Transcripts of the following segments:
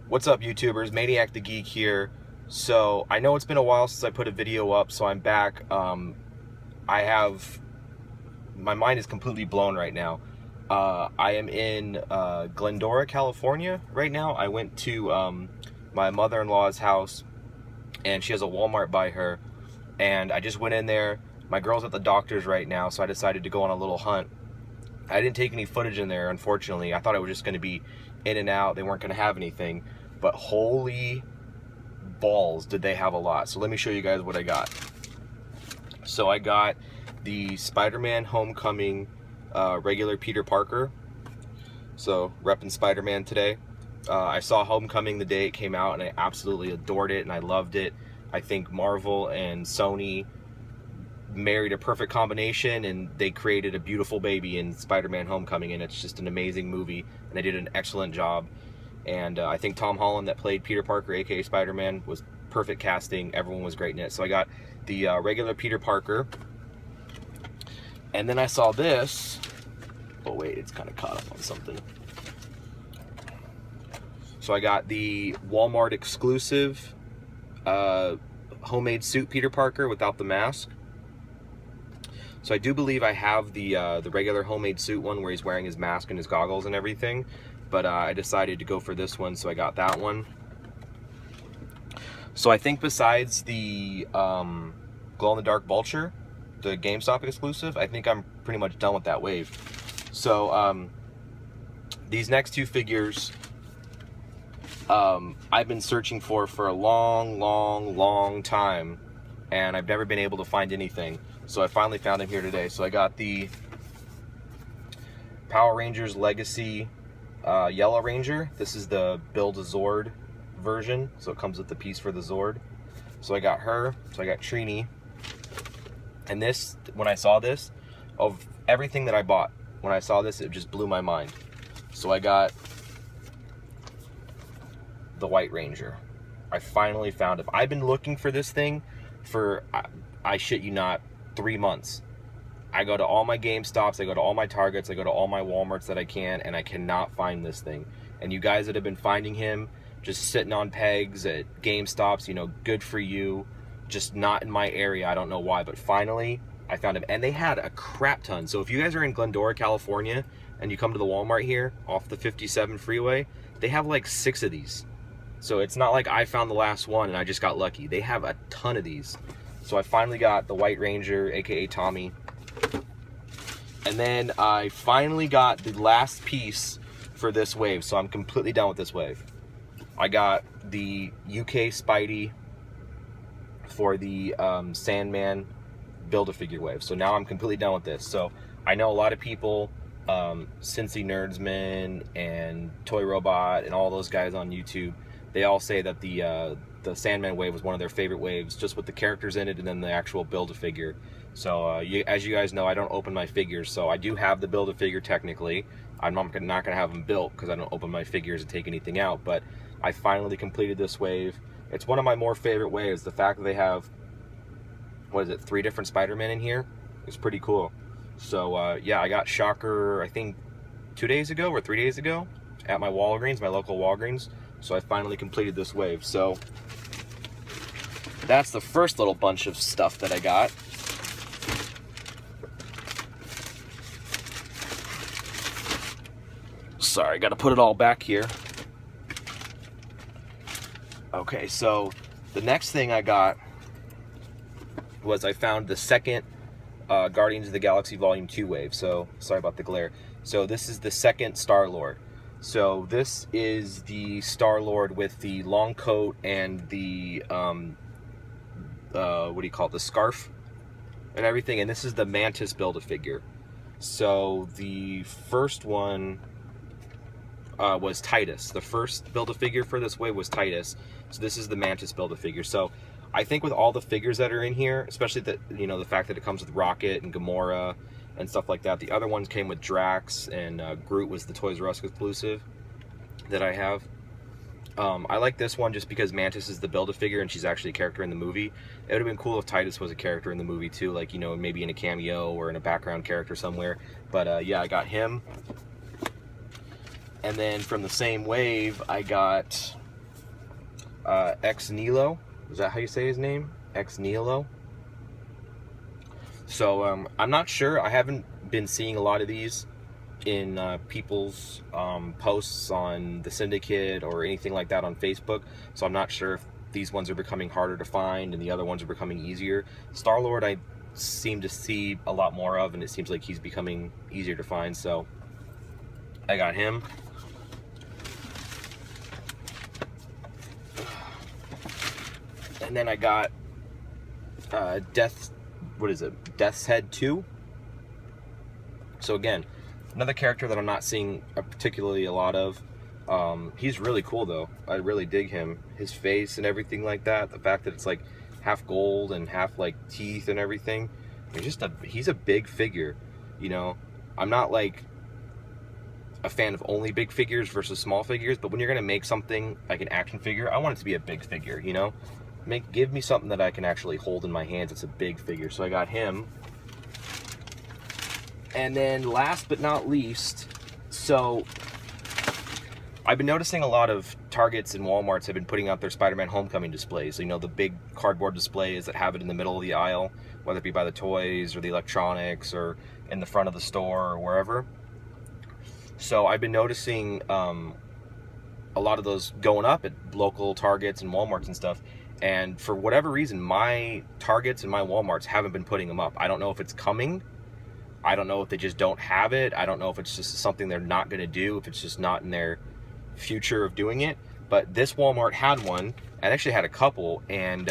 What's up, YouTubers? Maniac the Geek here. So I know it's been a while since I put a video up, so I'm back. My mind is completely blown right now. I am in Glendora, California right now. I went to my mother-in-law's house, and she has a Walmart by her, and I just went in there. My girl's at the doctor's right now, so I decided to go on a little hunt. I didn't take any footage in there, unfortunately. I thought it was just going to be in and out. They weren't going to have anything. But holy balls, did they have a lot. So let me show you guys what I got. So I got the Spider-Man Homecoming regular Peter Parker. So repping Spider-Man today. I saw Homecoming the day it came out, and I absolutely adored it, and I loved it. I think Marvel and Sony married a perfect combination, and they created a beautiful baby in Spider-Man Homecoming, and it's just an amazing movie, and they did an excellent job. And I think Tom Holland, that played Peter Parker, aka Spider-Man, was perfect casting. Everyone was great in it. So I got the regular Peter Parker, and then I saw this. Oh wait, it's kind of caught up on something. So I got the Walmart exclusive homemade suit Peter Parker without the mask. So I do believe I have the regular homemade suit one where he's wearing his mask and his goggles and everything, but I decided to go for this one, so I got that one. So I think besides the glow-in-the-dark Vulture, the GameStop exclusive, I think I'm pretty much done with that wave. So these next two figures I've been searching for a long time, and I've never been able to find anything. So I finally found him here today. So I got the Power Rangers Legacy Yellow Ranger. This is the Build-A-Zord version, so it comes with the piece for the Zord. So I got her. So I got Trini. And this, when I saw this, of everything that I bought, when I saw this, it just blew my mind. So I got the White Ranger. I finally found him. I've been looking for this thing for, I shit you not, 3 months. I go to all my GameStops, I go to all my Targets, I go to all my Walmarts that I can, and I cannot find this thing. And you guys that have been finding him just sitting on pegs at GameStops, you know, good for you. Just not in my area, I don't know why, but finally I found him. And they had a crap ton. So if you guys are in Glendora, California, and you come to the Walmart here off the 57 freeway, they have like 6 of these. So it's not like I found the last one and I just got lucky. They have a ton of these. So I finally got the White Ranger, aka Tommy. And then I finally got the last piece for this wave. So I'm completely done with this wave. I got the UK Spidey for the Sandman Build-A-Figure wave. So now I'm completely done with this. So I know a lot of people, Cincy Nerdsman and Toy Robot and all those guys on YouTube, they all say that the Sandman wave was one of their favorite waves, just with the characters in it and then the actual Build-A-Figure. So as you guys know, I don't open my figures, so I do have the Build-A-Figure technically. I'm not going to have them built because I don't open my figures and take anything out, but I finally completed this wave. It's one of my more favorite waves. The fact that they have, what is it, 3 different Spider-Men in here is pretty cool. So yeah, I got Shocker, I think 2 days ago or 3 days ago at my Walgreens, my local Walgreens. So I finally completed this wave. So that's the first little bunch of stuff that I got. Sorry, got to put it all back here. Okay, so the next thing I got was I found the second Guardians of the Galaxy Volume 2 wave. So sorry about the glare. So this is the second Star-Lord. So this is the Star-Lord with the long coat and the what do you call it, the scarf and everything, and this is the Mantis Build-A-Figure. So the first one was Titus. The first Build-A-Figure for this wave was Titus. So this is the Mantis Build-A-Figure. So I think with all the figures that are in here, especially the, you know, the fact that it comes with Rocket and Gamora and stuff like that. The other ones came with Drax, and Groot was the Toys R Us exclusive that I have. I like this one just because Mantis is the Build-A-Figure and she's actually a character in the movie. It would have been cool if Titus was a character in the movie too, like, you know, maybe in a cameo or in a background character somewhere. But yeah, I got him. And then from the same wave, I got Ex Nihilo. Is that how you say his name? Ex Nihilo. So I'm not sure. I haven't been seeing a lot of these in people's posts on the Syndicate or anything like that on Facebook. So I'm not sure if these ones are becoming harder to find and the other ones are becoming easier. Star-Lord I seem to see a lot more of, and it seems like he's becoming easier to find. So I got him. And then I got Death's Head 2. So again, another character that I'm not seeing particularly a lot of. He's really cool though. I really dig him. His face and everything like that. The fact that it's like half gold and half like teeth and everything. He's a big figure. You know, I'm not like a fan of only big figures versus small figures, but when you're gonna make something like an action figure, I want it to be a big figure, you know? Give me something that I can actually hold in my hands. It's a big figure. So I got him. And then last but not least, so I've been noticing a lot of Targets and Walmarts have been putting out their Spider-Man Homecoming displays. You know, the big cardboard displays that have it in the middle of the aisle, whether it be by the toys or the electronics or in the front of the store or wherever. So I've been noticing a lot of those going up at local Targets and Walmarts and stuff. And for whatever reason, my Targets and my Walmarts haven't been putting them up. I don't know if it's coming. I don't know if they just don't have it. I don't know if it's just something they're not going to do, if it's just not in their future of doing it. But this Walmart had one, and actually had a couple, and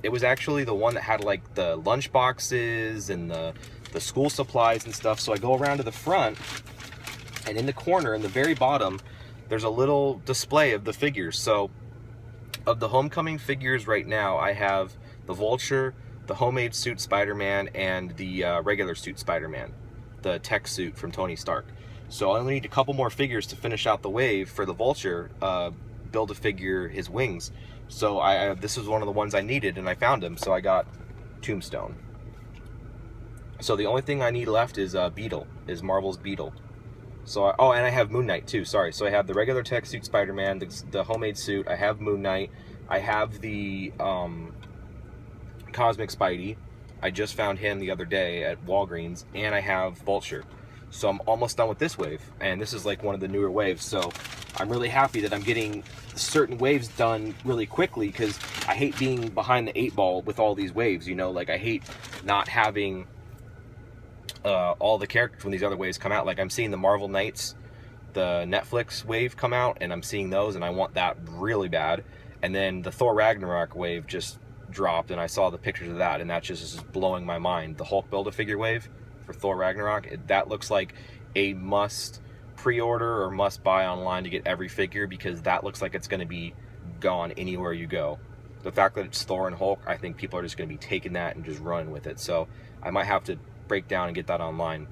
it was actually the one that had like the lunch boxes and the school supplies and stuff. So I go around to the front, and in the corner, in the very bottom, there's a little display of the figures. So of the Homecoming figures right now, I have the Vulture, the homemade suit Spider-Man, and the regular suit Spider-Man, the tech suit from Tony Stark. So I only need a couple more figures to finish out the wave for the Vulture, build a figure his wings. So this was one of the ones I needed, and I found him, so I got Tombstone. So the only thing I need left is Beetle, is Marvel's Beetle. So oh, and I have Moon Knight too, sorry. So I have the regular tech suit Spider-Man, the homemade suit, I have Moon Knight, I have the Cosmic Spidey. I just found him the other day at Walgreens, and I have Vulture. So I'm almost done with this wave, and this is like one of the newer waves. So I'm really happy that I'm getting certain waves done really quickly, because I hate being behind the 8 ball with all these waves, you know, like I hate not having all the characters when these other waves come out. Like I'm seeing the Marvel Knights, the Netflix wave come out, and I'm seeing those, and I want that really bad. And then the Thor Ragnarok wave just dropped, and I saw the pictures of that, and that just is blowing my mind. The Hulk Build-A-Figure wave for Thor Ragnarok, that looks like a must pre-order or must buy online to get every figure, because that looks like it's going to be gone anywhere you go. The fact that it's Thor and Hulk, I think people are just going to be taking that and just running with it. So I might have to break down and get that online.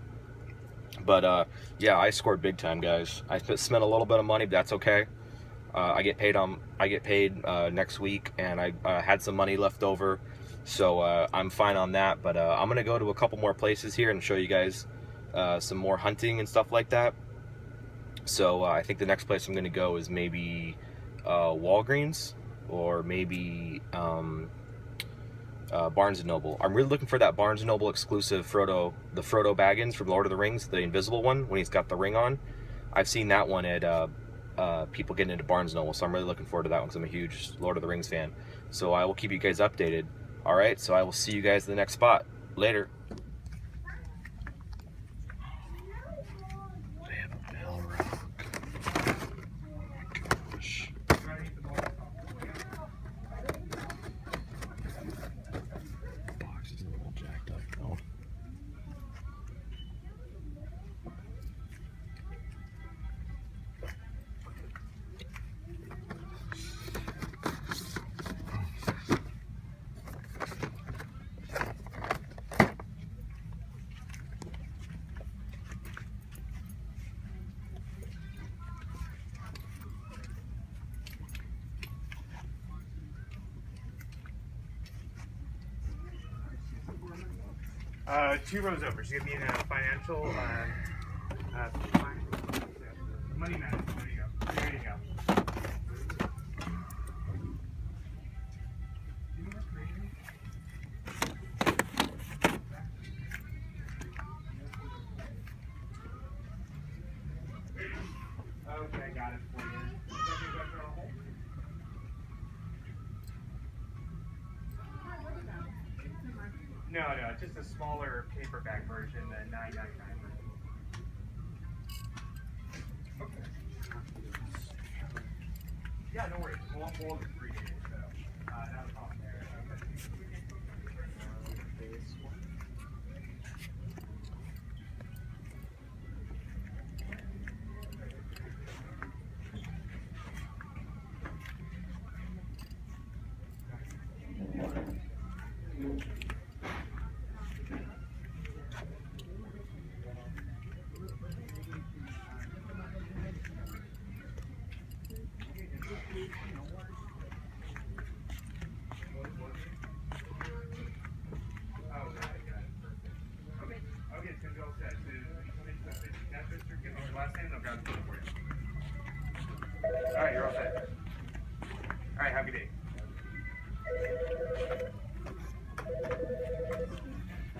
But yeah, I scored big time, guys. I spent a little bit of money, but that's okay. I get paid next week, and I had some money left over, so I'm fine on that. But I'm gonna go to a couple more places here and show you guys some more hunting and stuff like that. So I think the next place I'm gonna go is maybe Walgreens, or maybe Barnes & Noble. I'm really looking for that Barnes & Noble exclusive Frodo, the Frodo Baggins from Lord of the Rings, the invisible one, when he's got the ring on. I've seen that one at people getting into Barnes & Noble, so I'm really looking forward to that one, because I'm a huge Lord of the Rings fan. So I will keep you guys updated. Alright, so I will see you guys in the next spot. Later. Two rows over. She's gonna be in a financial money management. There you go. There you go. No, it's just a smaller paperback version, the $9.99 version. Okay. Yeah, no worries. We'll order 3 days, so not a problem there. This one. Okay, it's gonna be all set. Last name, they'll grab the phone for you. All right, you're all set. All right, have a good day.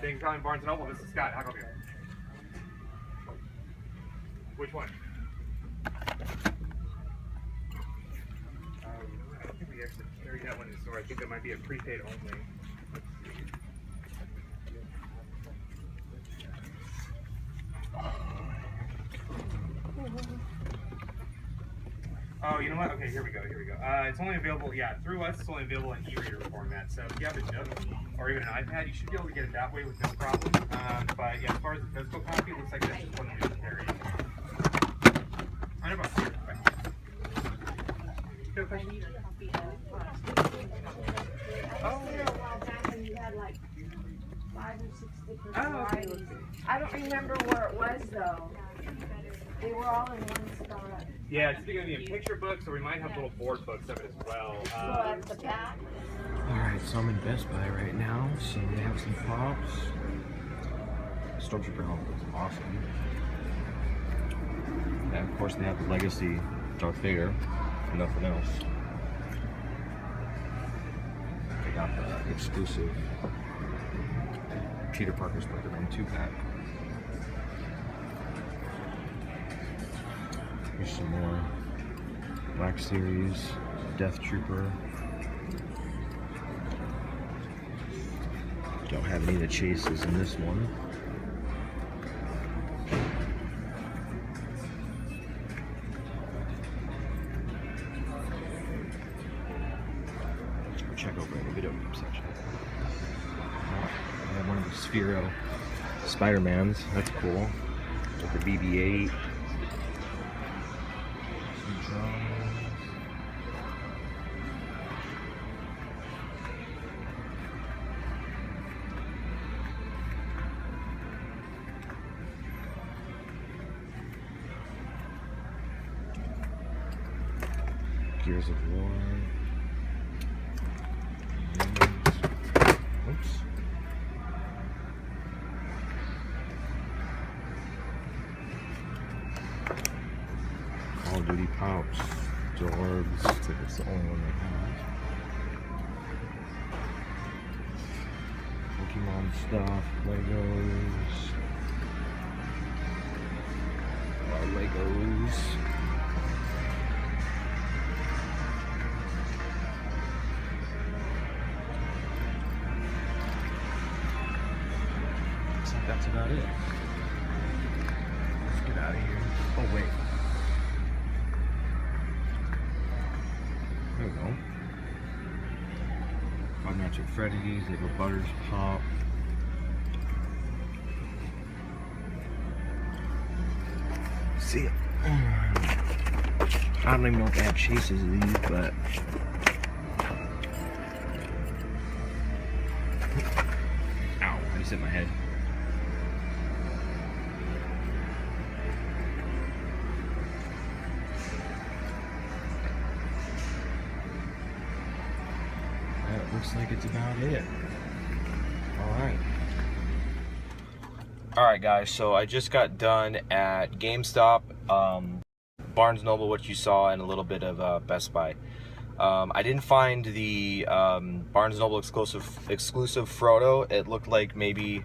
Thanks for calling Barnes & Noble. This is Scott. How can I help you? Which one? I don't think we actually carry that one in the store. I think that might be a prepaid only. Oh, you know what? Okay, here we go. It's only available, through us. It's only available in e-reader format. So if you have a Nook or even an iPad, you should be able to get it that way with no problem. But yeah, as far as the physical copy, it looks like that's just one we can carry. $100. Good question. Oh, yeah. A while back when you had like 5 or 6 different Oh, varieties. I don't remember where it was though. They were all in one spot. Yeah, it's going to be in picture books, or we might have little board books of it as well. So at the back. Alright, so I'm in Best Buy right now, so they have some pops. Stormtrooper helmet is awesome. And of course they have the Legacy Darth Vader, if nothing else. They got the exclusive Peter Parker Spider-Man 2-pack. Here's some more Black Series, Death Trooper. Don't have any of the chases in this one. Check over in the video game section. I have one of the Sphero Spider-Mans. That's cool. With the BB-8. Some drums. Gears of War. Oops. Call of Duty Pops. Jorgs. Looks like it's the only one they have. Pokemon stuff. Legos. Legos. That's about it. Let's get out of here. Oh, wait. There we go. Five Nights at Freddy's, Lego Butters Pop. See it. I don't even know if they have chases of these, but. Ow, I just hit my head. Looks like it's about it. Alright guys, so I just got done at GameStop, Barnes & Noble, what you saw, and a little bit of Best Buy. I didn't find the Barnes & Noble exclusive Frodo. It looked like maybe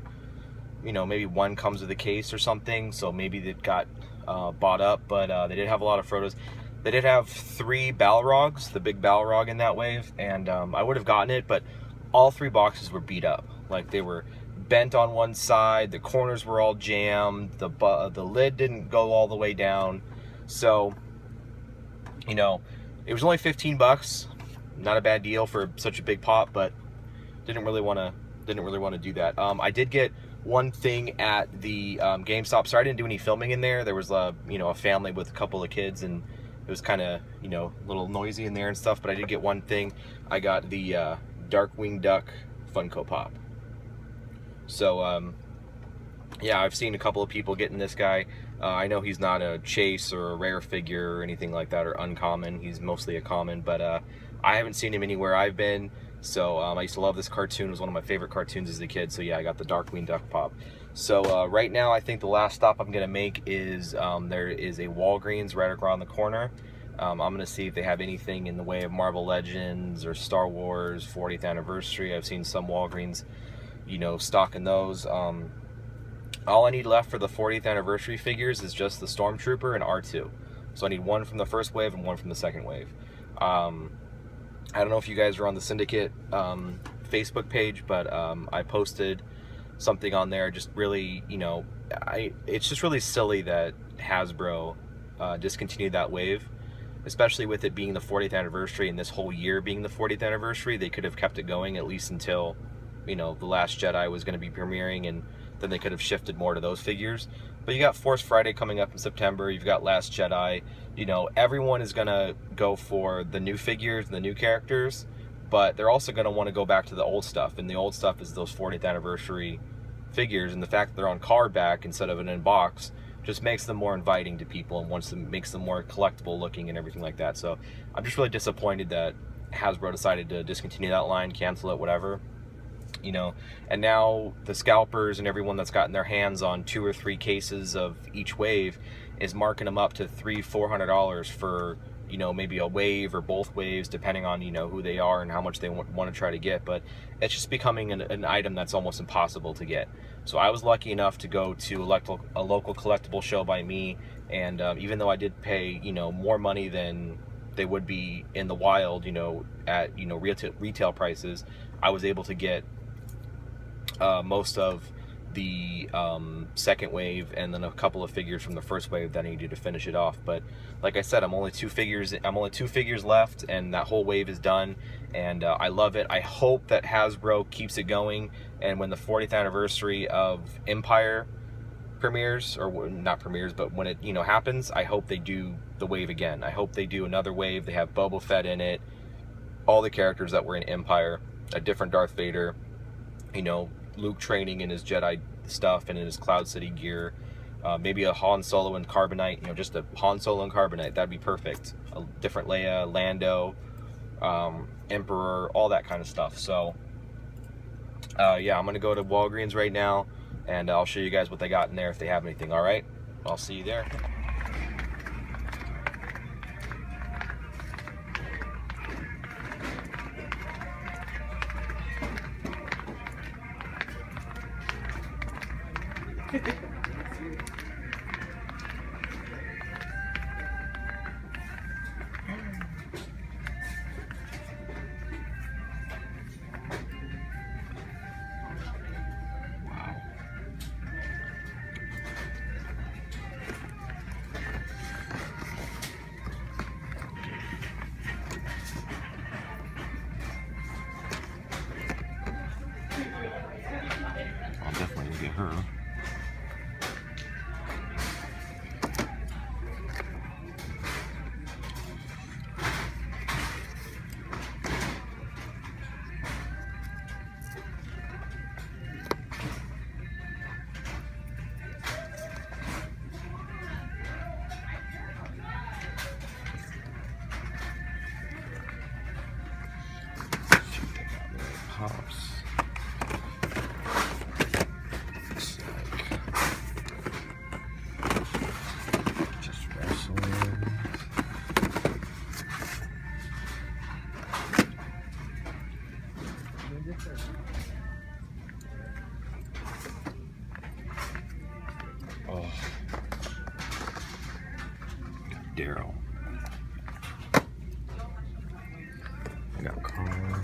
one comes with a case or something, so maybe it got bought up, but they did have a lot of Frodos. They did have 3 Balrogs, the big Balrog in that wave, and I would have gotten it, but all 3 boxes were beat up. Like, they were bent on one side, the corners were all jammed, the lid didn't go all the way down. So, you know, it was only 15 bucks. Not a bad deal for such a big pop, but didn't really want to do that. I did get one thing at the GameStop. Sorry I didn't do any filming in there. There was a family with a couple of kids, and it was kind of a little noisy in there and stuff. But I did get one thing. I got the Darkwing Duck Funko Pop. So yeah, I've seen a couple of people getting this guy. I know he's not a chase or a rare figure or anything like that, or uncommon. He's mostly a common, but I haven't seen him anywhere I've been. So I used to love this cartoon. It was one of my favorite cartoons as a kid. So yeah, I got the Darkwing Duck Pop. So right now, I think the last stop I'm gonna make is there is a Walgreens right around the corner. I'm gonna see if they have anything in the way of Marvel Legends or Star Wars 40th anniversary. I've seen some Walgreens, stocking those. All I need left for the 40th anniversary figures is just the Stormtrooper and R2. So I need one from the first wave and one from the second wave. I don't know if you guys are on the Syndicate Facebook page, but I posted something on there. Just really, it's just really silly that Hasbro discontinued that wave, especially with it being the 40th anniversary and this whole year being the 40th anniversary. They could have kept it going at least until, The Last Jedi was going to be premiering, and then they could have shifted more to those figures. But you got Force Friday coming up in September. You've got Last Jedi. Everyone is going to go for the new figures and the new characters, but they're also going to want to go back to the old stuff. And the old stuff is those 40th anniversary figures. And the fact that they're on card back instead of an in-box just makes them more inviting to people and makes them more collectible looking and everything like that. So I'm just really disappointed that Hasbro decided to discontinue that line, cancel it, whatever. And now the scalpers and everyone that's gotten their hands on 2 or 3 cases of each wave is marking them up to $300-400 for maybe a wave or both waves, depending on who they are and how much they want to try to get. But it's just becoming an item that's almost impossible to get. So I was lucky enough to go to a local collectible show by me, and even though I did pay more money than they would be in the wild, at retail prices, I was able to get most of the second wave, and then a couple of figures from the first wave that I needed to finish it off. But like I said, I'm only two figures left, and that whole wave is done, and I love it. I hope that Hasbro keeps it going, and when the 40th anniversary of Empire premieres, or not premieres, but when it happens, I hope they do the wave again. I hope they do another wave. They have Boba Fett in it, all the characters that were in Empire, a different Darth Vader, Luke training in his Jedi stuff and in his Cloud City gear, maybe a Han Solo and Carbonite, just a Han Solo and Carbonite, that'd be perfect. A different Leia, Lando, Emperor, all that kind of stuff. So yeah, I'm gonna go to Walgreens right now, and I'll show you guys what they got in there if they have anything. All right, I'll see you there. I'll definitely get her. Pops. Just wrestling. Oh, Daryl. I got Carl.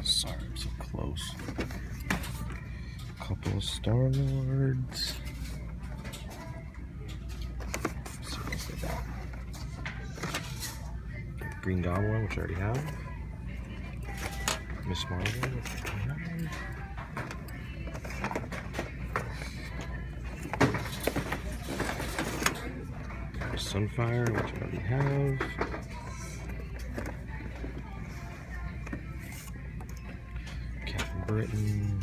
Sorry, I'm so close. Couple of Star-Lords. Let's see what else they got. Green Goblin, which I already have. Miss Marvel, which I already have. Sunfire, which I already have. Captain Britain.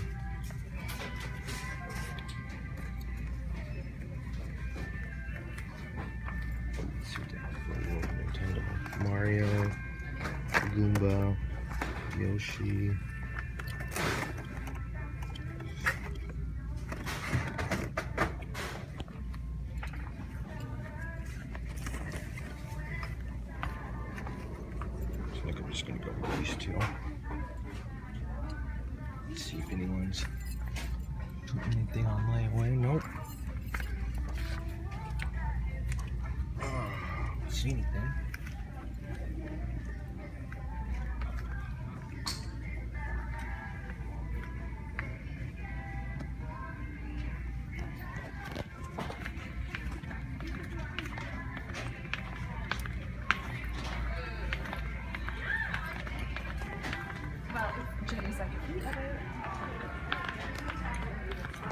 Let's see what they have for Nintendo. Mario, Goomba, Yoshi. I think I'm just gonna go with these two. Let's see if anyone's putting anything on layaway. Nope. See anything? Well, Jamie's like,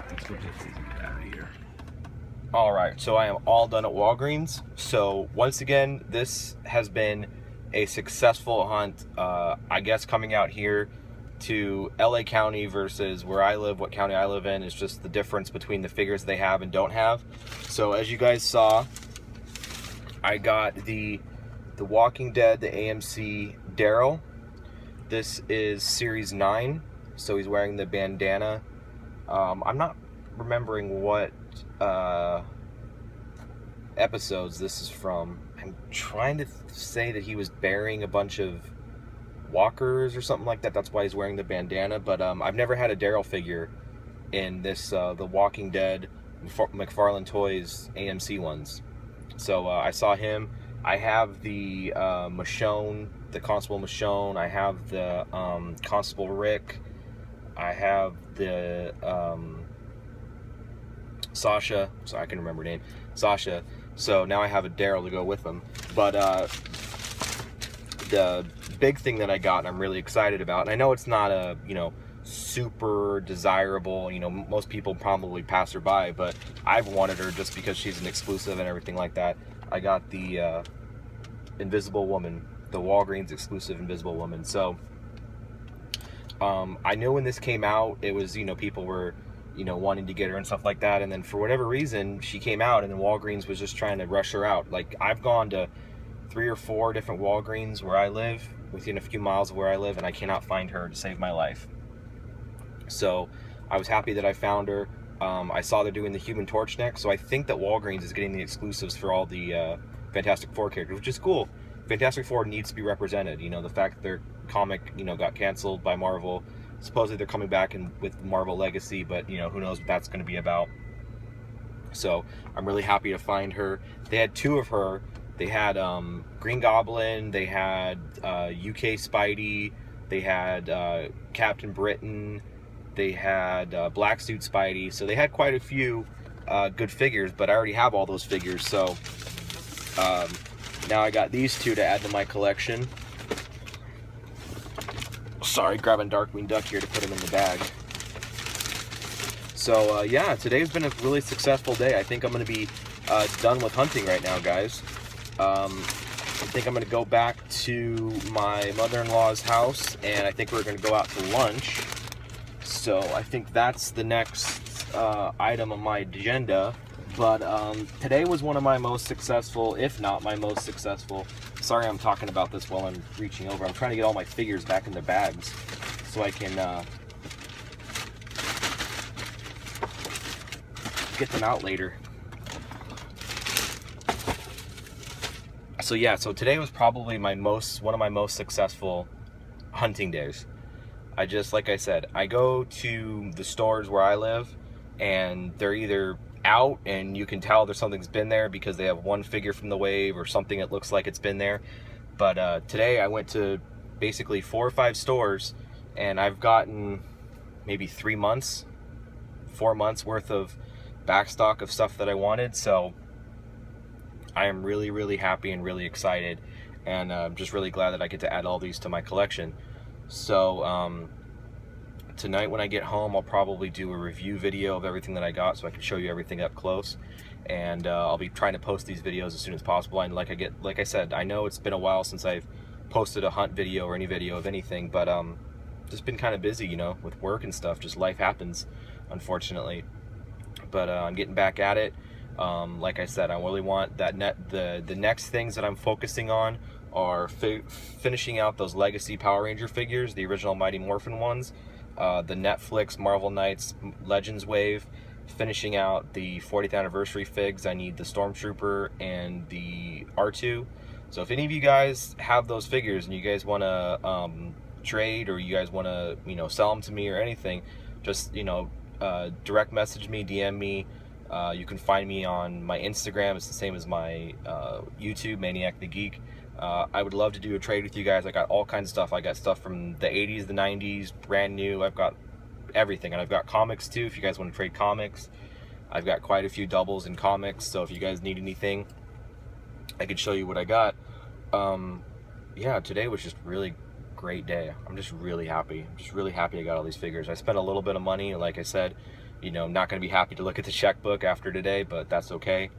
Let's go get these out of here. All right, so I am all done at Walgreens. So once again, this has been a successful hunt. I guess coming out here to LA County versus where I live, what county I live in, is just the difference between the figures they have and don't have. So as you guys saw, I got the Walking Dead, the AMC Daryl. This is Series 9, so he's wearing the bandana. I'm not remembering what episodes this is from. I'm trying to say that he was burying a bunch of walkers or something like that. That's why he's wearing the bandana. But I've never had a Daryl figure in this the Walking Dead McFarlane Toys AMC ones. So I saw him. I have the Michonne, the Constable Michonne. I have the Constable Rick. I have the Sasha, so I can remember her name, Sasha. So now I have a Daryl to go with them. But the big thing that I got, and I'm really excited about, and I know it's not a, you know, super desirable, you know, most people probably pass her by, but I've wanted her just because she's an exclusive and everything like that. I got the Invisible Woman, the Walgreens exclusive Invisible Woman. So I knew when this came out, it was, you know, people were, you know, wanting to get her and stuff like that, and then for whatever reason she came out and then Walgreens was just trying to rush her out. Like, I've gone to 3 or 4 different Walgreens where I live, within a few miles of where I live, and I cannot find her to save my life. So I was happy that I found her. I saw they're doing the Human Torch next, so I think that Walgreens is getting the exclusives for all the Fantastic Four characters, which is cool. Fantastic Four needs to be represented. You know, the fact that their comic, you know, got canceled by Marvel. Supposedly they're coming back with Marvel Legacy, but, you know, who knows what that's going to be about. So I'm really happy to find her. They had 2 of her. They had Green Goblin, they had UK Spidey, they had Captain Britain, they had Black Suit Spidey. So they had quite a few good figures, but I already have all those figures. So now I got these 2 to add to my collection. Sorry, grabbing Darkwing Duck here to put him in the bag. So yeah, today's been a really successful day. I think I'm going to be done with hunting right now, guys. I think I'm going to go back to my mother-in-law's house, and I think we're going to go out to lunch. So I think that's the next item on my agenda. But today was one of my most successful, if not my most successful. Sorry I'm talking about this while I'm reaching over. I'm trying to get all my figures back in the bags so I can get them out later. So yeah, so today was probably one of my most successful hunting days. Like I said, I go to the stores where I live, and they're either out and you can tell something's been there because they have one figure from the wave or something that looks like it's been there. But today I went to basically 4 or 5 stores, and I've gotten maybe 4 months worth of backstock of stuff that I wanted. So I am really, really happy and really excited, and I'm just really glad that I get to add all these to my collection. So tonight when I get home, I'll probably do a review video of everything that I got so I can show you everything up close. And I'll be trying to post these videos as soon as possible. And like I said, I know it's been a while since I've posted a hunt video or any video of anything, but just been kind of busy, you know, with work and stuff. Just life happens, unfortunately. But I'm getting back at it. Like I said, I really want that the next things that I'm focusing on are finishing out those Legacy Power Ranger figures, the original Mighty Morphin ones, the Netflix Marvel Knights Legends wave, finishing out the 40th anniversary figs. I need the Stormtrooper and the R2. So if any of you guys have those figures and you guys want to trade, or you guys want to, you know, sell them to me or anything, just, you know, direct message me, DM me. You can find me on my Instagram. It's the same as my YouTube, Maniac the Geek. I would love to do a trade with you guys. I got all kinds of stuff. I got stuff from the 80s, the 90s, brand new. I've got everything, and I've got comics too if you guys want to trade comics. I've got quite a few doubles in comics, so if you guys need anything, I could show you what I got. Yeah, today was just really great day. I'm just really happy. I'm just really happy I got all these figures. I spent a little bit of money, like I said. You know, I'm not going to be happy to look at the checkbook after today, but that's okay.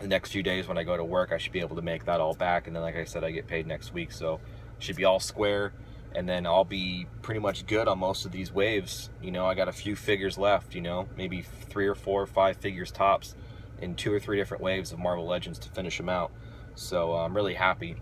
The next few days when I go to work, I should be able to make that all back, and then like I said, I get paid next week, so should be all square, and then I'll be pretty much good on most of these waves. You know, I got a few figures left, you know, maybe 3 or 4 or 5 figures tops in 2 or 3 different waves of Marvel Legends to finish them out. So I'm really happy.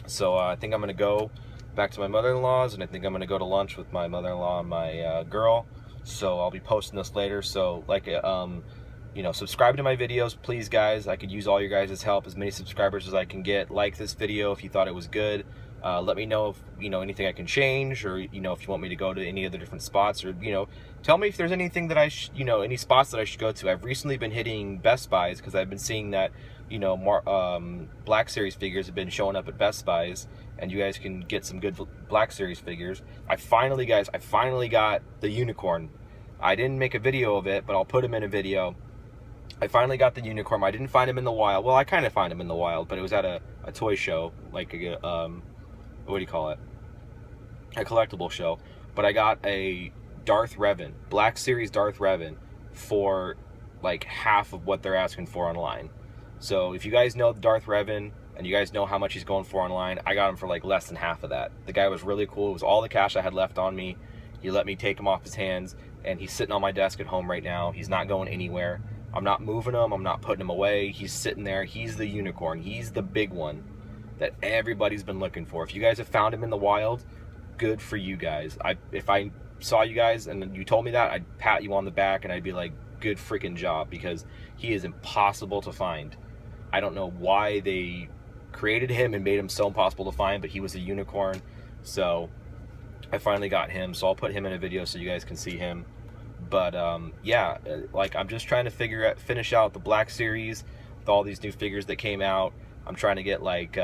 So I think I'm going to go back to my mother-in-law's, and I think I'm going to go to lunch with my mother-in-law and my girl. So I'll be posting this later. So like you know, subscribe to my videos, please, guys. I could use all your guys' help, as many subscribers as I can get. Like this video if you thought it was good. Let me know if, you know, anything I can change, or, you know, if you want me to go to any other different spots, or, you know, tell me if there's anything that you know, any spots that I should go to. I've recently been hitting Best Buys because I've been seeing that, you know, Black Series figures have been showing up at Best Buys, and you guys can get some good Black Series figures. I finally got the Unicorn. I didn't make a video of it, but I'll put him in a video. I finally got the Unicorn. I didn't find him in the wild. Well, I kind of find him in the wild, but it was at a toy show, like a, what do you call it? A collectible show. But I got a Darth Revan, Black Series Darth Revan, for like half of what they're asking for online. So if you guys know Darth Revan, and you guys know how much he's going for online, I got him for like less than half of that. The guy was really cool. It was all the cash I had left on me. He let me take him off his hands, and he's sitting on my desk at home right now. He's not going anywhere. I'm not moving him. I'm not putting him away. He's sitting there. He's the Unicorn. He's the big one that everybody's been looking for. If you guys have found him in the wild, good for you guys. If I saw you guys and you told me that, I'd pat you on the back and I'd be like, good freaking job, because he is impossible to find. I don't know why they created him and made him so impossible to find, but he was a unicorn. So I finally got him, so I'll put him in a video so you guys can see him. But yeah, like, I'm just trying to finish out the Black Series with all these new figures that came out. I'm trying to get like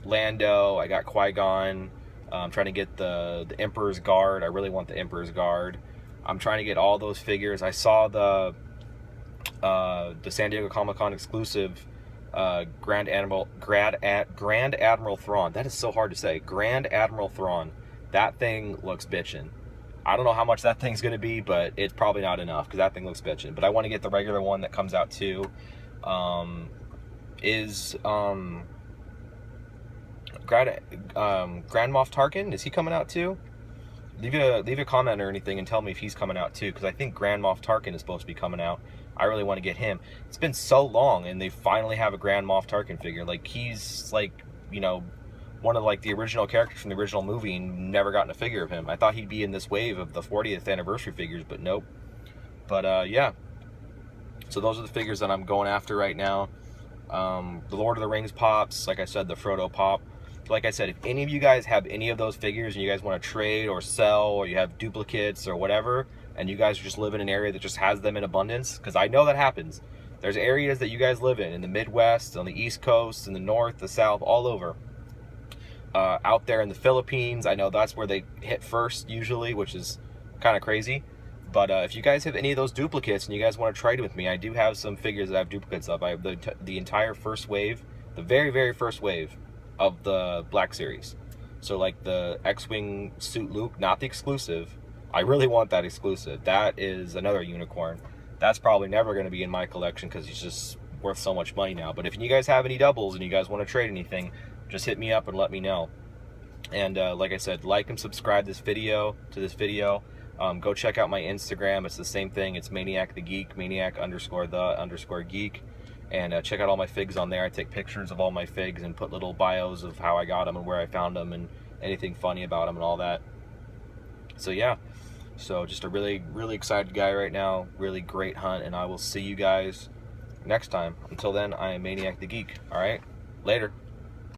Lando. I got Qui-Gon. I'm trying to get the Emperor's Guard. I really want the Emperor's Guard. I'm trying to get all those figures. I saw the San Diego Comic-Con exclusive Grand Admiral Thrawn. That is so hard to say. Grand Admiral Thrawn. That thing looks bitchin'. I don't know how much that thing's going to be, but it's probably not enough because that thing looks bitchin'. But I want to get the regular one that comes out too. Grand Moff Tarkin, is he coming out too? Leave a comment or anything and tell me if he's coming out too, because I think Grand Moff Tarkin is supposed to be coming out. I really want to get him. It's been so long, and they finally have a Grand Moff Tarkin figure. Like, he's like, you know, one of like the original characters from the original movie, and never gotten a figure of him. I thought he'd be in this wave of the 40th anniversary figures, but nope. But yeah, so those are the figures that I'm going after right now. The Lord of the Rings pops, like I said, the Frodo pop. Like I said, if any of you guys have any of those figures and you guys want to trade or sell, or you have duplicates or whatever, and you guys just live in an area that just has them in abundance, because I know that happens. There's areas that you guys live in the Midwest, on the East Coast, in the North, the South, all over. Out there in the Philippines, I know that's where they hit first usually, which is kind of crazy. But if you guys have any of those duplicates and you guys want to trade with me, I do have some figures that I have duplicates of. I have the entire first wave, the very, very first wave of the Black Series. So like the X-Wing suit Luke, not the exclusive. I really want that exclusive. That is another unicorn. That's probably never going to be in my collection because he's just worth so much money now. But if you guys have any doubles and you guys want to trade anything, just hit me up and let me know. And like I said, like and subscribe to this video. Go check out my Instagram. It's the same thing. It's Maniac the Geek, Maniac_the_geek. And check out all my figs on there. I take pictures of all my figs and put little bios of how I got them and where I found them and anything funny about them and all that. So yeah, so just a really, really excited guy right now. Really great hunt, and I will see you guys next time. Until then, I am Maniac the Geek. All right, later.